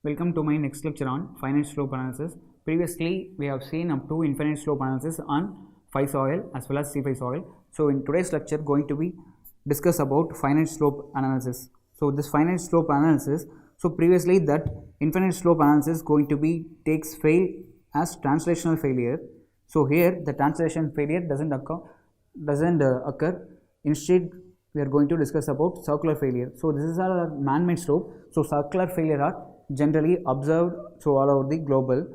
Welcome to my next lecture on finite slope analysis. Previously, we have seen up to infinite slope analysis on phi soil as well as C5 soil. So, in today's lecture, going to be discuss about finite slope analysis. So, this finite slope analysis. So, previously that infinite slope analysis going to be takes fail as translational failure. So, here the translation failure doesn't occur. Instead, we are going to discuss about circular failure. So, this is our man-made slope. So, circular failure are generally observed so all over the global.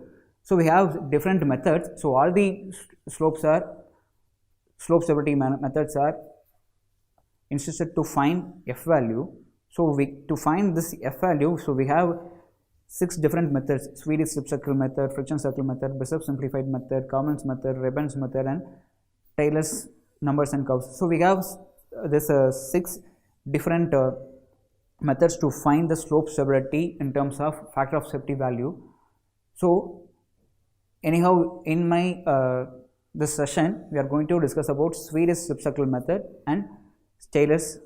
So we have different methods. So all the slope stability methods are insisted to find f value. So to find this f value, so we have 6 different methods: Swedish slip circle method, friction circle method, Bishop simplified method, Commons method, Rebens method, and Taylor's numbers and curves. So we have this 6 different methods to find the slope stability in terms of factor of safety value. So anyhow, in my this session we are going to discuss about Swedish slip circle method and Taylor's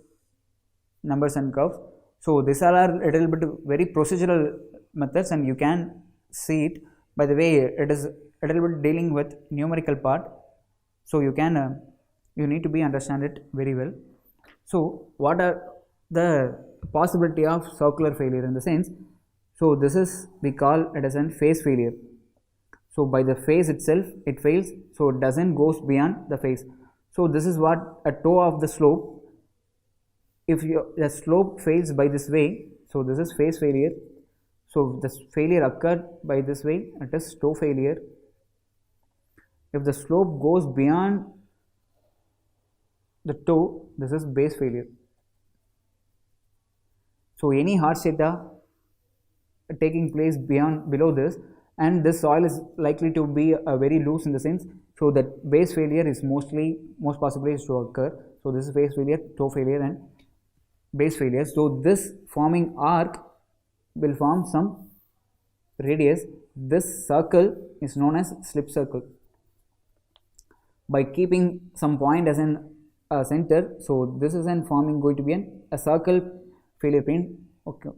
numbers and curves. So these are a little bit very procedural methods, and you can see it. By the way, it is a little bit dealing with numerical part, so you can you need to be understand it very well. So what are the possibility of circular failure in the sense? So this is, we call it as a phase failure. So by the phase itself it fails, so it doesn't goes beyond the phase. So this is what a toe of the slope, if the slope fails by this way, so this is phase failure. So this failure occurred by this way, it is toe failure. If the slope goes beyond the toe, this is base failure. So any hard strata taking place below this, and this soil is likely to be very loose in the sense, so that base failure is most possibly is to occur. So this is phase failure, toe failure, and base failure. So this forming arc will form some radius. This circle is known as slip circle. By keeping some point as an center, so this is an forming going to be a circle failure plane. Okay,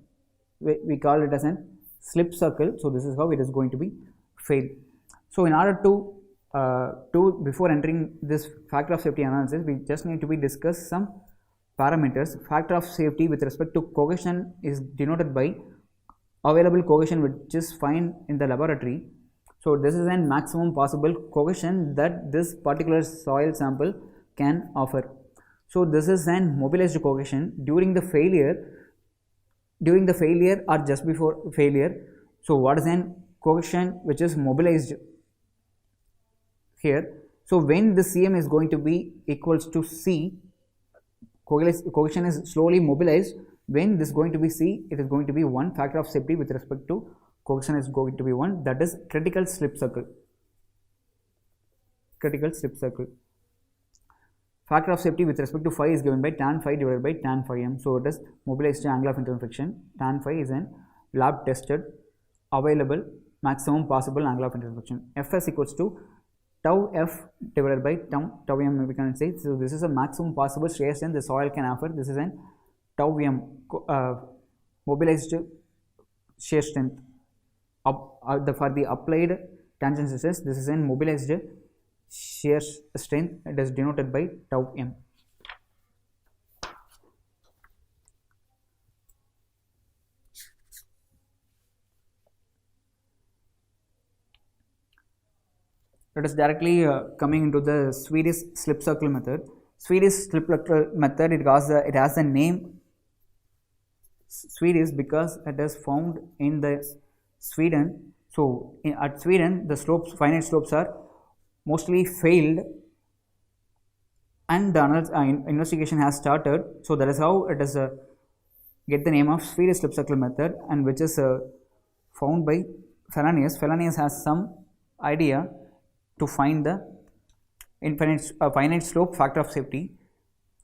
we call it as a slip circle. So this is how it is going to be fail. So in order to before entering this factor of safety analysis, we just need to be discuss some parameters. Factor of safety with respect to cohesion is denoted by available cohesion which is found in the laboratory. So this is a maximum possible cohesion that this particular soil sample can offer. So this is an mobilized cohesion during the failure or just before failure. So what is an cohesion which is mobilized here? So when the Cm is going to be equals to C, cohesion is slowly mobilized. When this is going to be C, it is going to be 1. Factor of safety with respect to cohesion is going to be 1, that is critical slip circle. Factor of safety with respect to phi is given by tan phi divided by tan phi m. So it is mobilized angle of internal friction. Tan phi is an lab tested available maximum possible angle of internal friction. Fs equals to tau f divided by tau m, we can say. So this is a maximum possible shear strength the soil can offer. This is an tau m mobilized shear strength for the applied tangent stress. This is an mobilized shear strength, it is denoted by tau m. Let us directly coming into the Swedish slip circle method. Swedish slip circle method, it has the name Swedish because it is found in the Sweden. So at Sweden the finite slopes are mostly failed, and the investigation has started. So that is how it is get the name of Swedish slip circle method, and which is found by Felanius. Felanius has some idea to find the finite slope factor of safety.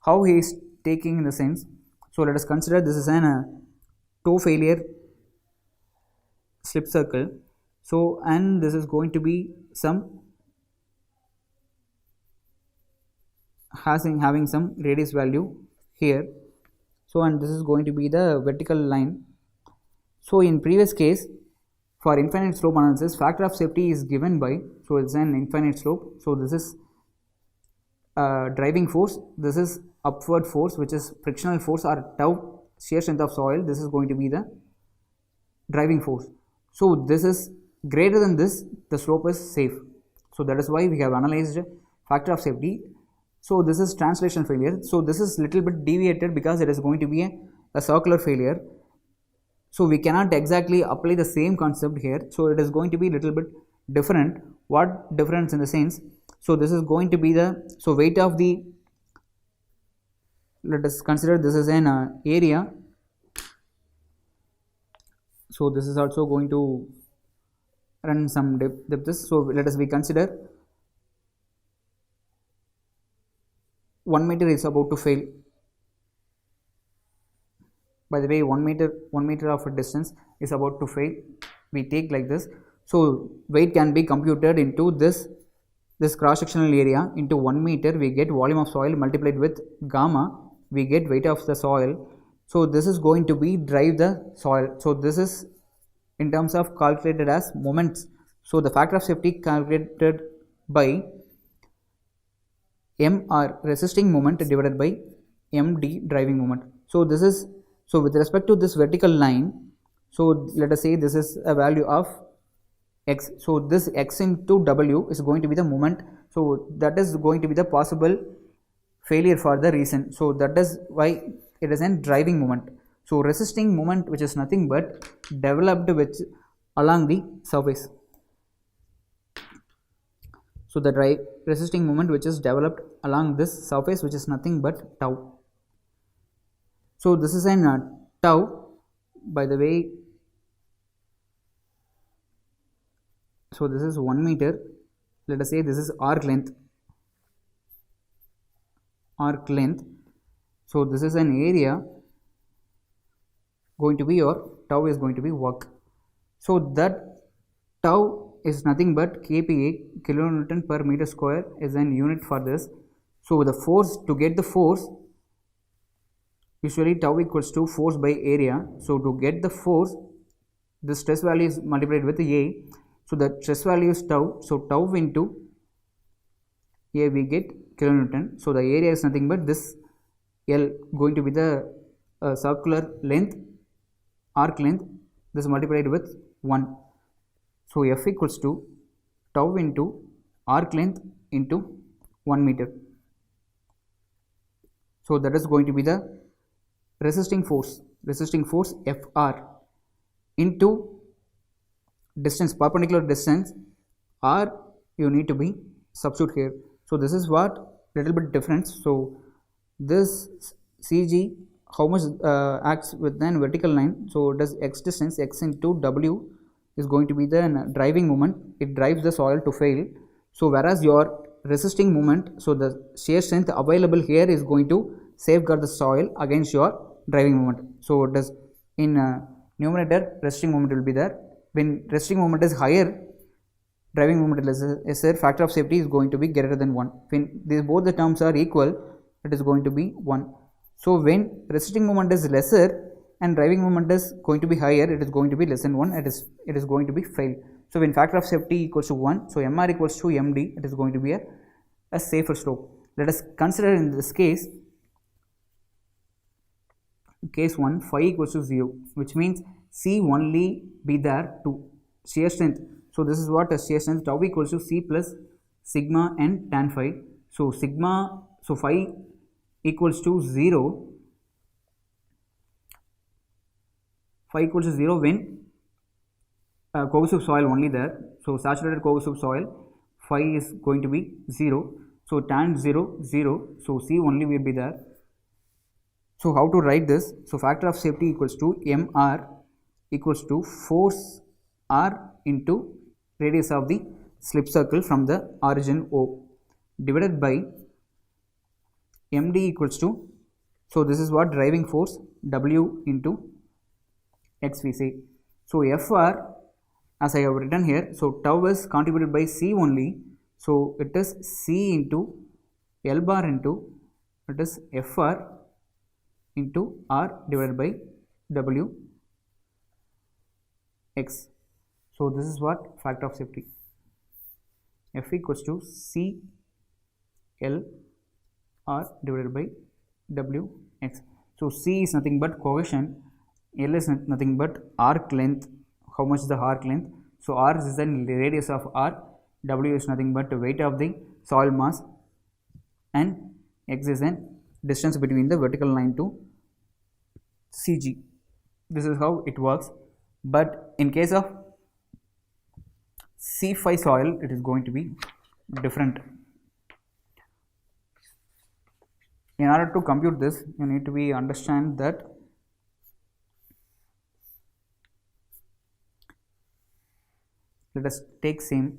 How he is taking in the sense, so let us consider this is an toe failure slip circle. So and this is going to be some having some radius value here. So and this is going to be the vertical line So in previous case, for infinite slope analysis, factor of safety is given by, so it's an infinite slope. So this is driving force, this is upward force, which is frictional force or tau shear strength of soil. This is going to be the driving force. So this is greater than this, the slope is safe. So that is why we have analyzed factor of safety. So this is translation failure. So this is little bit deviated because it is going to be a circular failure. So we cannot exactly apply the same concept here. So it is going to be little bit different. What difference in the sense? So this is going to be the, so weight of the, let us consider this is an area. So this is also going to run some depths. So let us we consider 1 meter is about to fail. By the way, 1 meter of a distance is about to fail. We take like this. So weight can be computed into this cross sectional area into 1 meter. We get volume of soil multiplied with gamma. We get weight of the soil. So this is going to be drive the soil. So this is in terms of calculated as moments. So the factor of safety calculated by MR resisting moment divided by MD driving moment. So this is, so with respect to this vertical line, so let us say this is a value of x. So this x into w is going to be the moment. So that is going to be the possible failure for the reason. So that is why it is a driving moment. So resisting moment, which is nothing but developed which along the surface. So the resisting moment which is developed along this surface, which is nothing but tau. So this is an tau, by the way. So this is 1 meter. Let us say this is arc length. So this is an area going to be your tau is going to be work. So that tau is nothing but kPa, kilonewton per meter square, is an unit for this. So the force, to get the force, usually tau equals to force by area. So to get the force, the stress value is multiplied with A. So the stress value is tau. So tau into A, we get kilonewton. So the area is nothing but this L, going to be the circular length, arc length. This is multiplied with 1. So F equals to tau into arc length into 1 meter. So that is going to be the resisting force Fr into distance, perpendicular distance, R you need to be substitute here. So this is what little bit difference. So this CG, how much acts with an vertical line. So does x distance, x into w is going to be the driving moment. It drives the soil to fail. So whereas your resisting moment, so the shear strength available here is going to safeguard the soil against your driving moment. So it does in numerator, resisting moment will be there. When resisting moment is higher, driving moment is lesser, factor of safety is going to be greater than 1. When these both the terms are equal, it is going to be 1. So when resisting moment is lesser and driving moment is going to be higher, it is going to be less than 1. It is going to be fail. So when factor of safety equals to 1, so MR equals to MD, it is going to be a safer slope. Let us consider in this case 1, phi equals to 0, which means C only be there to shear strength. So this is what a shear strength, tau equals to C plus sigma and tan phi. So sigma, so phi equals to 0. Phi equals to 0 when cohesive soil only there. So saturated cohesive soil, phi is going to be 0. So tan 0, 0. So C only will be there. So how to write this? So factor of safety equals to MR equals to force R into radius of the slip circle from the origin O divided by MD equals to, so this is what driving force W into X we say. So FR, as I have written here, so tau is contributed by C only. So it is C into L bar into, it is FR into R divided by W. x. So this is what factor of safety. F equals to C L R divided by W x. So C is nothing but cohesion, L is nothing but arc length. How much is the arc length? So R is the radius of R, W is nothing but the weight of the soil mass, and x is the distance between the vertical line to CG. This is how it works. But in case of C5 soil, it is going to be different. In order to compute this, you need to be understand that let us take same.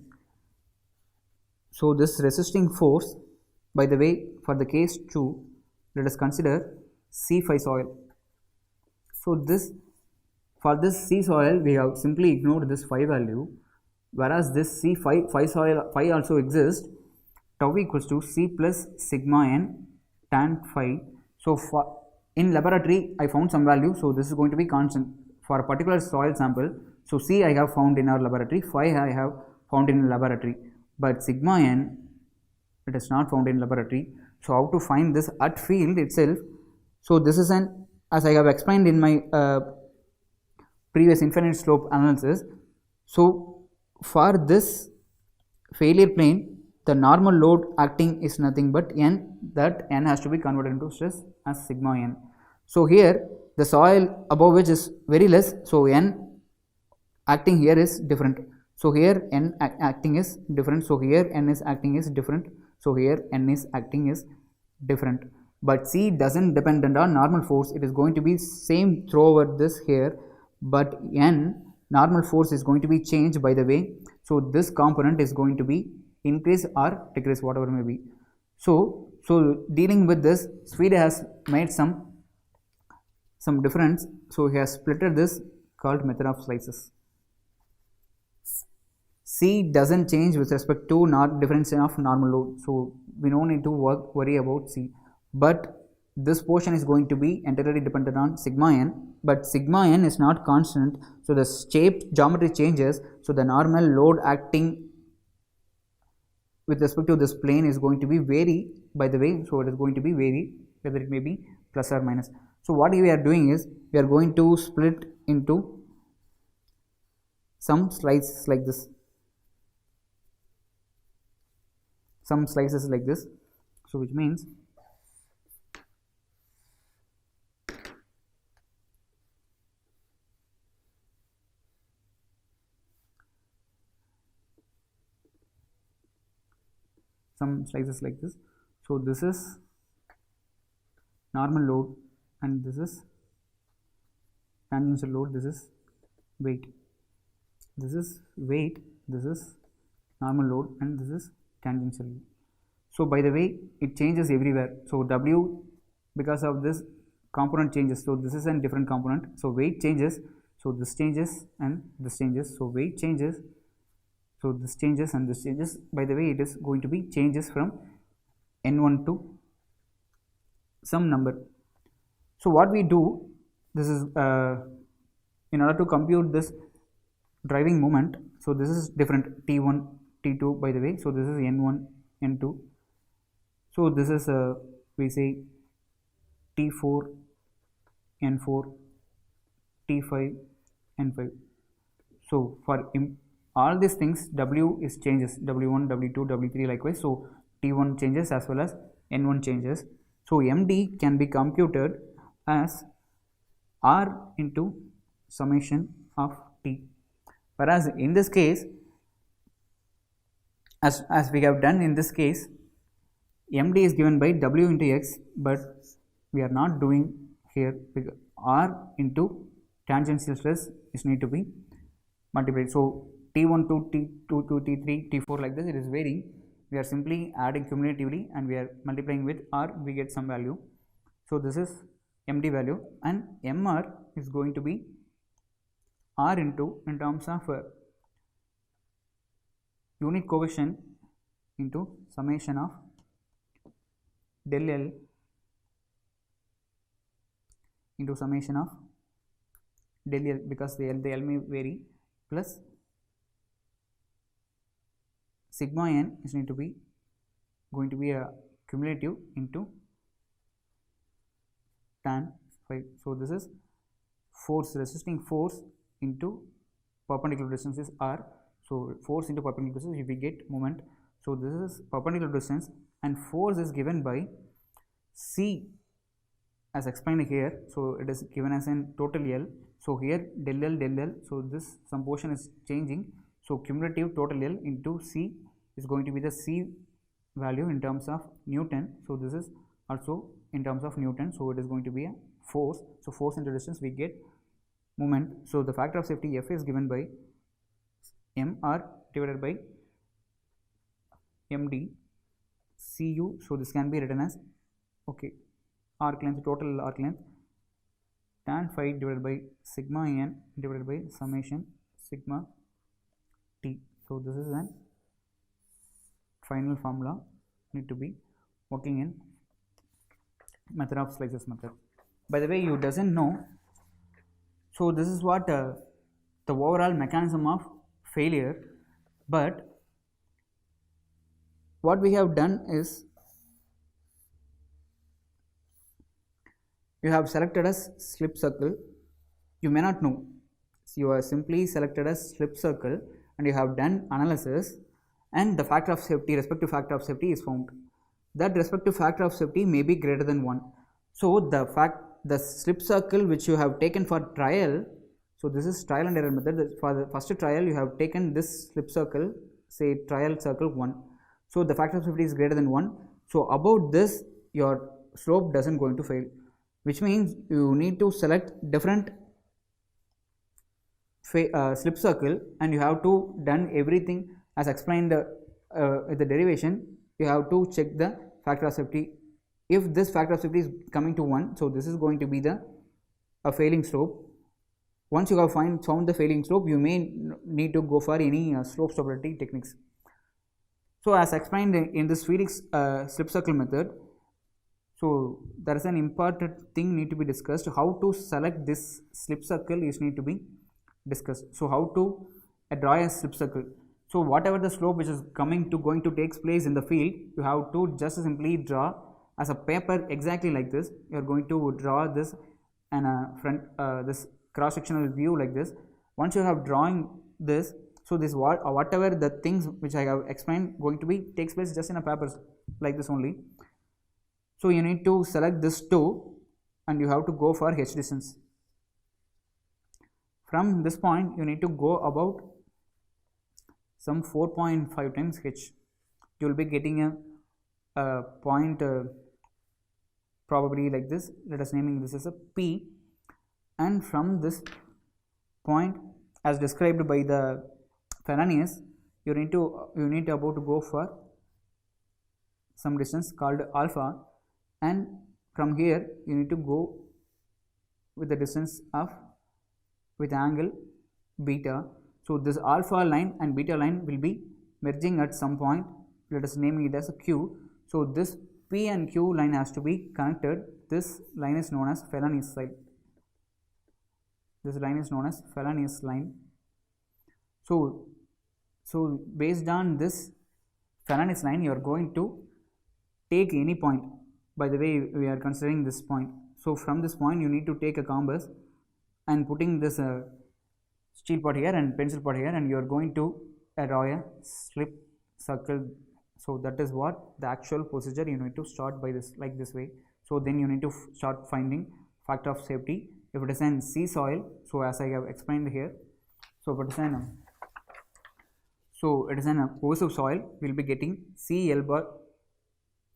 So this resisting force, by the way, for the case 2, let us consider C5 soil. So this, for this C soil, we have simply ignored this phi value, whereas this C5 soil phi also exists. Tau equals to C plus sigma n tan phi. So for in laboratory I found some value, so this is going to be constant for a particular soil sample. So C I have found in our laboratory, phi I have found in laboratory, but sigma n it is not found in laboratory. So how to find this at field itself? So this is an, as I have explained in my previous infinite slope analysis. So for this failure plane, the normal load acting is nothing but n, that n has to be converted into stress as sigma n. So here the soil above which is very less, so n acting here is different. So here n acting is different, so here n is acting is different, so here n is acting is different. But C doesn't depend on normal force, it is going to be same throughout this here, but n normal force is going to be changed by the way. So this component is going to be increase or decrease, whatever may be. So dealing with this, Swede has made some difference. So he has splitted this called method of slices. C doesn't change with respect to difference of normal load, so we don't need to worry about C. But this portion is going to be entirely dependent on sigma n, but sigma n is not constant, so the shape geometry changes. So the normal load acting with respect to this plane is going to be vary by the way. So it is going to be vary, whether it may be plus or minus. So what we are doing is we are going to split into some slices like this, some slices like this. So which means some slices like this. So this is normal load and this is tangential load, this is weight, this is weight, this is normal load and this is tangential load. So by the way it changes everywhere. So W, because of this component changes, so this is a different component, so weight changes, so this changes and this changes, so weight changes, so this changes and this changes. By the way it is going to be changes from n1 to some number. So what we do, this is in order to compute this driving moment, so this is different T1 T2 by the way. So this is n1 n2, so this is we say T4 n4 T5 n5. So for all these things W is changes, W1 W2 W3 likewise. So T1 changes as well as n1 changes. So MD can be computed as R into summation of T, whereas in this case, as we have done in this case, MD is given by W into X, but we are not doing here because R into tangential stress is need to be multiplied. So T1 to T2 to T3 T4 like this, it is varying. We are simply adding cumulatively and we are multiplying with R, we get some value. So this is MD value, and MR is going to be R into, in terms of unit cohesion, into summation of del L into summation of del L, because the L may vary, plus sigma n is going to be a cumulative into tan phi. So this is force, resisting force into perpendicular distance is r. So force into perpendicular distance, if we get moment. So this is perpendicular distance and force is given by c as explained here. So it is given as in total L. So here del L. So this some portion is changing. So cumulative total L into c is going to be the c value in terms of Newton. So this is also in terms of Newton. So it is going to be a force. So force into distance we get moment. So the factor of safety F is given by mr divided by md cu. So this can be written as arc length, total arc length, tan phi divided by sigma n divided by summation sigma t. So this is an final formula need to be working in method of slices method. By the way, you doesn't know, so this is what the overall mechanism of failure, but what we have done is you have selected as slip circle. You may not know, so you have simply selected as slip circle and you have done analysis and the factor of safety, respective factor of safety is found. That respective factor of safety may be greater than 1. So the slip circle which you have taken for trial, so this is trial and error method. For the first trial you have taken this slip circle, say trial circle 1. So the factor of safety is greater than 1. So about this your slope doesn't going to fail, which means you need to select different slip circle and you have to done everything as explained the derivation. You have to check the factor of safety. If this factor of safety is coming to 1, so this is going to be the failing slope. Once you have found the failing slope, you may need to go for any slope stability techniques. So as explained in this Felix slip circle method, so there is an important thing need to be discussed. How to select this slip circle is need to be discussed. So how to draw a slip circle. So whatever the slope which is going to takes place in the field, you have to just simply draw as a paper exactly like this. You are going to draw this and this cross sectional view like this. Once you have drawing this, so this whatever the things which I have explained going to be takes place just in a paper like this only. So you need to select this 2 and you have to go for h distance. From this point you need to go about some 4.5 times h. You will be getting a point probably like this. Let us naming this as a p, and from this point as described by the Finite, you need about to go for some distance called alpha, and from here you need to go with the distance of with angle beta. So this alpha line and beta line will be merging at some point. Let us name it as a q. So this p and q line has to be connected. This line is known as Finite side. This line is known as Finite line. So based on this Finite line, you are going to take any point. By the way, we are considering this point. So from this point, you need to take a compass and putting this steel part here and pencil part here, and you are going to draw a slip circle. So that is what the actual procedure. You need to start by this like this way. So then you need to start finding factor of safety. If it is an sea soil, so as I have explained here, so if it is an corrosive soil, we will be getting C L bar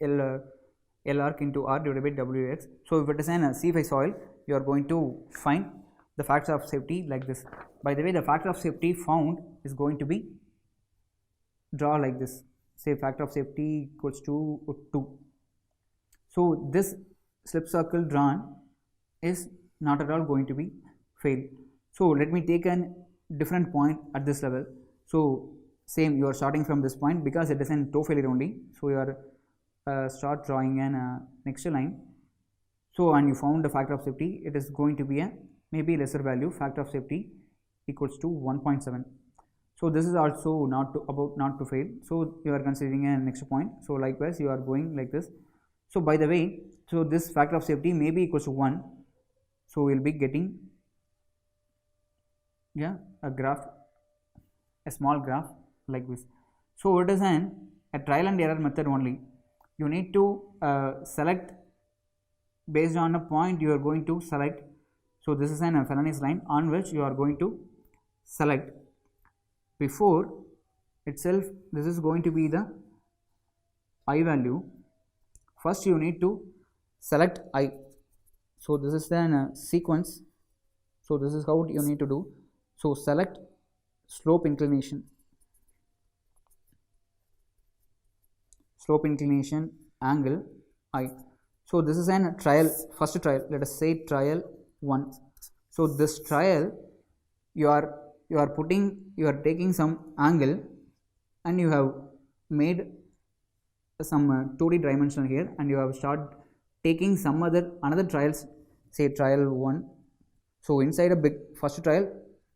L arc into R divided by Wx. So if it is an C5 soil, you are going to find the factor of safety like this. By the way, the factor of safety found is going to be draw like this. Say factor of safety equals to 2. So this slip circle drawn is not at all going to be failed. So let me take a different point at this level. So same, you are starting from this point because it is in toe failure only. So you are start drawing an next line. So and you found the factor of safety, it is going to be a maybe lesser value factor of safety equals to 1.7. So this is also not to fail. So you are considering a next point. So likewise you are going like this. So by the way, so this factor of safety may be equals to 1. So we will be getting a graph, a small graph like this. So it is a trial and error method only. You need to select based on a point you are going to select. So this is a Finite line on which you are going to select. Before itself, this is going to be the I value. First you need to select I. So this is the sequence. So this is how you need to do. So select slope inclination angle I. So this is a trial, first trial, let us say trial 1. So this trial you are taking some angle and you have made some 2D dimension here, and you have started taking some another trials, say trial 1. So inside a big first trial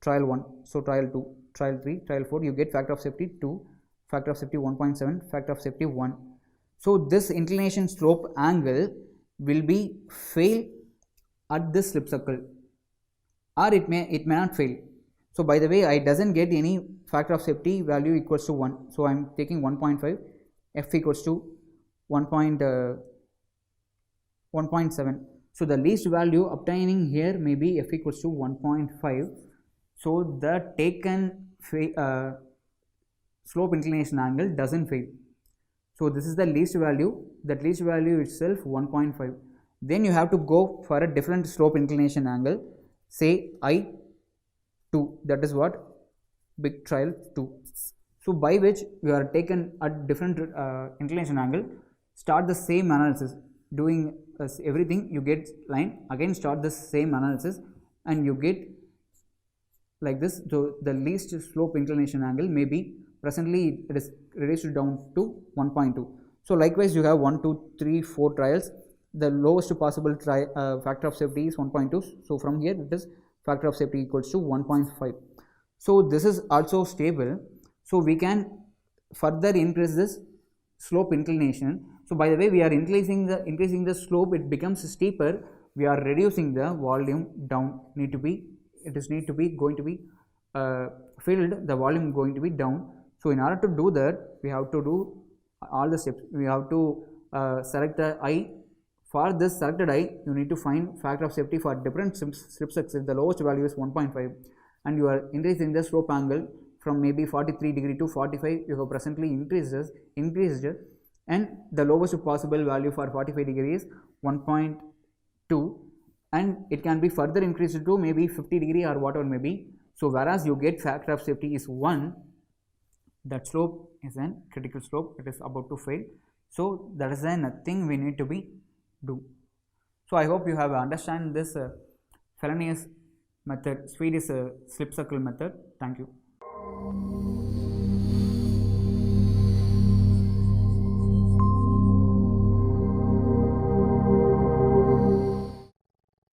1, so trial 2, trial 3, trial 4, you get factor of safety 2, factor of safety 1.7, factor of safety 1. So this inclination slope angle will be fail at this slip circle, or it may not fail. So by the way, I doesn't get any factor of safety value equals to 1. So I am taking 1.5, f equals to 1.7. So the least value obtaining here may be f equals to 1.5. So the taken slope inclination angle doesn't fail. So this is the least value. That least value itself 1.5. Then you have to go for a different slope inclination angle, say I2. That is what big trial 2. So by which you are taken a different inclination angle, start the same analysis, doing everything, you get line, again start the same analysis, and you get like this. So the least slope inclination angle may be, presently it is reduced down to 1.2. So likewise you have 1, 2, 3, 4 trials. The lowest possible factor of safety is 1.2. So from here it is factor of safety equals to 1.5. So this is also stable. So we can further increase this slope inclination. So by the way, we are increasing the slope, it becomes steeper. We are reducing the volume down. Going to be filled. The volume going to be down. So in order to do that, we have to do all the steps. We have to select the I. For this selected I, you need to find factor of safety for different slip sections. The lowest value is 1.5, and you are increasing the slope angle from maybe 43 degree to 45. You have presently increased, and the lowest possible value for 45 degree is 1.2, and it can be further increased to maybe 50 degree or whatever may be. So whereas you get factor of safety is 1, that slope is a critical slope, it is about to fail. So that is nothing we need to be do. So I hope you have understand this Finite method, Swedish slip circle method. Thank you.